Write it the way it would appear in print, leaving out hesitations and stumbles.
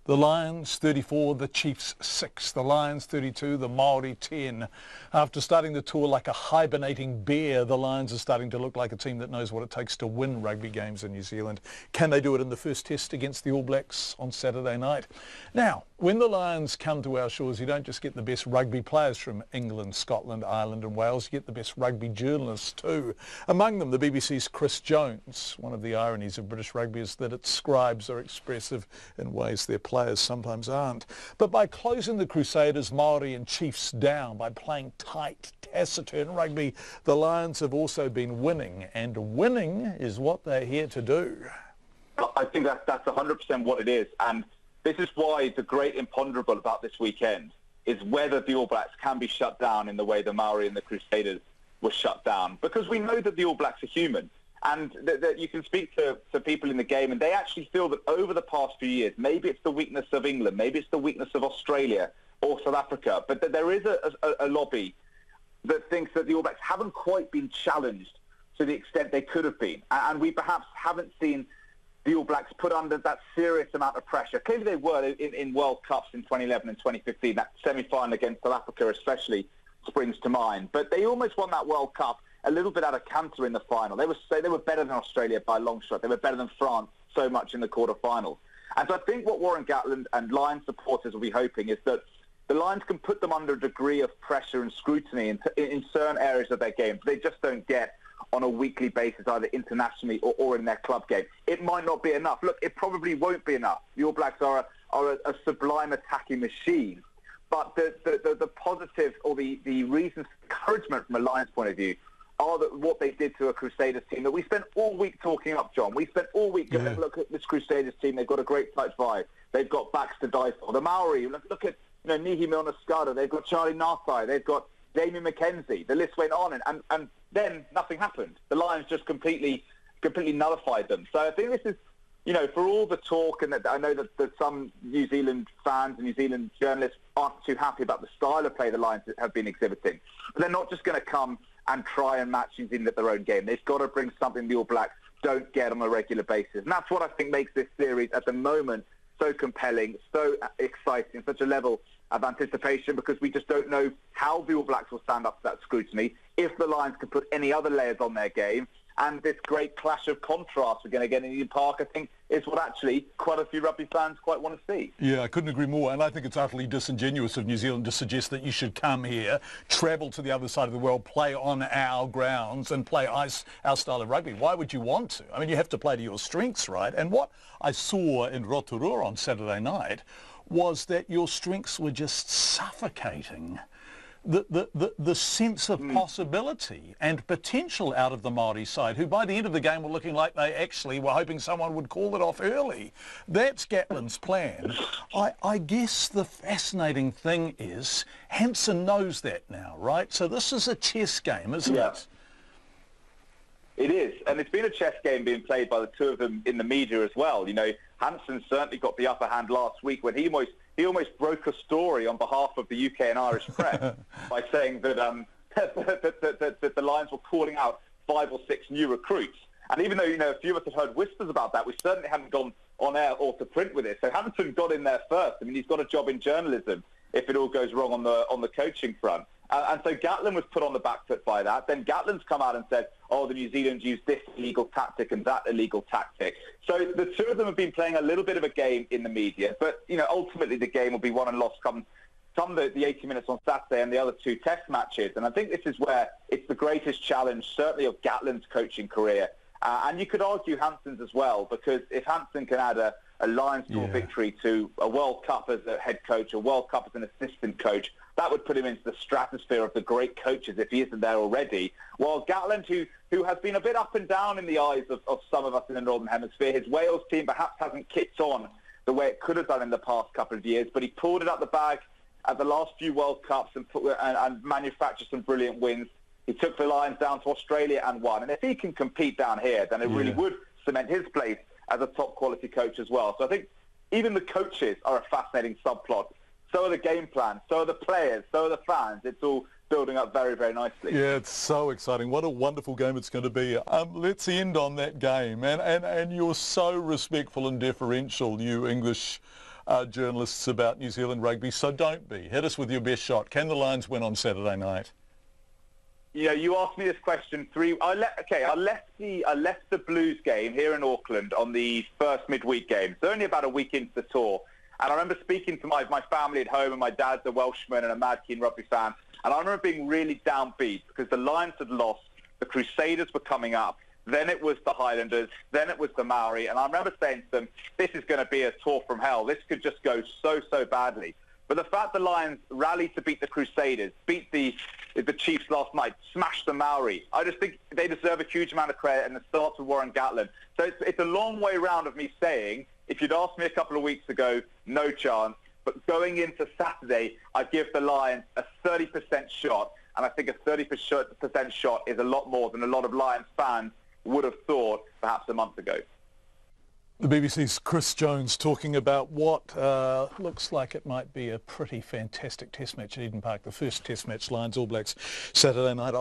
The Lions 34, the Chiefs 6. The Lions 32, the Māori 10. After starting the tour like a hibernating bear, the Lions are starting to look like a team that knows what it takes to win rugby games in New Zealand. Can they do it in the first test against the All Blacks on Saturday night? Now, when the Lions come to our shores, you don't just get the best rugby players from England, Scotland, Ireland and Wales. You get the best rugby journalists too. Among them, the BBC's Chris Jones. One of the ironies of British rugby is that its scribes are expressive in ways their players sometimes aren't. But by closing the Crusaders, Māori and Chiefs down, by playing tight, taciturn rugby, the Lions have also been winning, and winning is what they're here to do. I think that's 100% what it is, and this is why the great imponderable about this weekend is whether the All Blacks can be shut down in the way the Māori and the Crusaders were shut down, because we know that the All Blacks are human. And that you can speak to people in the game, and they actually feel that over the past few years, maybe it's the weakness of England, maybe it's the weakness of Australia or South Africa, but that there is a lobby that thinks that the All Blacks haven't quite been challenged to the extent they could have been. And we perhaps haven't seen the All Blacks put under that serious amount of pressure. Clearly they were in World Cups in 2011 and 2015. That semi-final against South Africa especially springs to mind. But they almost won that World Cup a little bit out of canter in the final. They were better than Australia by a long shot. They were better than France so much in the quarterfinals. And so I think what Warren Gatland and Lions supporters will be hoping is that the Lions can put them under a degree of pressure and scrutiny in certain areas of their game they just don't get on a weekly basis, either internationally or in their club game. It might not be enough. Look, it probably won't be enough. The All Blacks are a sublime attacking machine. But the positive or the reasons for encouragement from a Lions point of view are that what they did to a Crusaders team that we spent all week talking up, John. We spent all week going, look at this Crusaders team. They've got a great touch vibe. They've got backs to die for. The Maori, look at Nihi Milner-Skada. They've got Charlie Nathai. They've got Damien McKenzie. The list went on, and then nothing happened. The Lions just completely nullified them. So I think this is, for all the talk, and that I know that some New Zealand fans and New Zealand journalists aren't too happy about the style of play the Lions have been exhibiting. But they're not just going to come and try and match New Zealand at their own game. They've got to bring something the All Blacks don't get on a regular basis. And that's what I think makes this series at the moment so compelling, so exciting, such a level of anticipation, because we just don't know how the All Blacks will stand up to that scrutiny, if the Lions can put any other layers on their game. And this great clash of contrast we're going to get in Eden Park, I think, is what actually quite a few rugby fans quite want to see. Yeah, I couldn't agree more. And I think it's utterly disingenuous of New Zealand to suggest that you should come here, travel to the other side of the world, play on our grounds and play our style of rugby. Why would you want to? I mean, you have to play to your strengths, right? And what I saw in Rotorua on Saturday night was that your strengths were just suffocating the sense of possibility and potential out of the Māori side, who by the end of the game were looking like they actually were hoping someone would call it off early. That's Gatland's plan. I guess the fascinating thing is Hansen knows that now, right? So this is a chess game, isn't it? It is, and it's been a chess game being played by the two of them in the media as well. Hansen certainly got the upper hand last week when he almost broke a story on behalf of the UK and Irish press by saying that that the Lions were calling out 5 or 6 new recruits. And even though a few of us had heard whispers about that, we certainly hadn't gone on air or to print with it. So Hansen got in there first. I mean, he's got a job in journalism if it all goes wrong on the coaching front. And so Gatland was put on the back foot by that. Then Gatland's come out and said, oh, the New Zealanders used this illegal tactic and that illegal tactic. So the two of them have been playing a little bit of a game in the media. But, ultimately the game will be won and lost come the 80 minutes on Saturday and the other 2 test matches. And I think this is where it's the greatest challenge, certainly of Gatland's coaching career. And you could argue Hansen's as well, because if Hansen can add a Lions Tour victory to a World Cup as a head coach, a World Cup as an assistant coach, that would put him into the stratosphere of the great coaches if he isn't there already. While Gatland, who has been a bit up and down in the eyes of some of us in the Northern Hemisphere, his Wales team perhaps hasn't kicked on the way it could have done in the past couple of years, but he pulled it out the bag at the last few World Cups and manufactured some brilliant wins. He took the Lions down to Australia and won. And if he can compete down here, then it really would cement his place as a top-quality coach as well. So I think even the coaches are a fascinating subplot. So are the game plans, so are the players, so are the fans. It's all building up very, very nicely. Yeah, it's so exciting. What a wonderful game it's going to be. Let's end on that game. And you're so respectful and deferential, you English journalists about New Zealand rugby, so don't be. Hit us with your best shot. Can the Lions win on Saturday night? You know, you asked me this question I left the Blues game here in Auckland on the first midweek game. It's only about a week into the tour. And I remember speaking to my family at home, and my dad's a Welshman and a mad keen rugby fan. And I remember being really downbeat because the Lions had lost, the Crusaders were coming up, then it was the Highlanders, then it was the Maori. And I remember saying to them, this is going to be a tour from hell. This could just go so badly. But the fact the Lions rallied to beat the Crusaders, beat the Chiefs last night, smashed the Maori, I just think they deserve a huge amount of credit, and it starts with Warren Gatland. So it's a long way round of me saying, if you'd asked me a couple of weeks ago, no chance. But going into Saturday, I give the Lions a 30% shot, and I think a 30% shot is a lot more than a lot of Lions fans would have thought perhaps a month ago. The BBC's Chris Jones talking about what looks like it might be a pretty fantastic test match at Eden Park, the first test match, Lions All Blacks, Saturday night.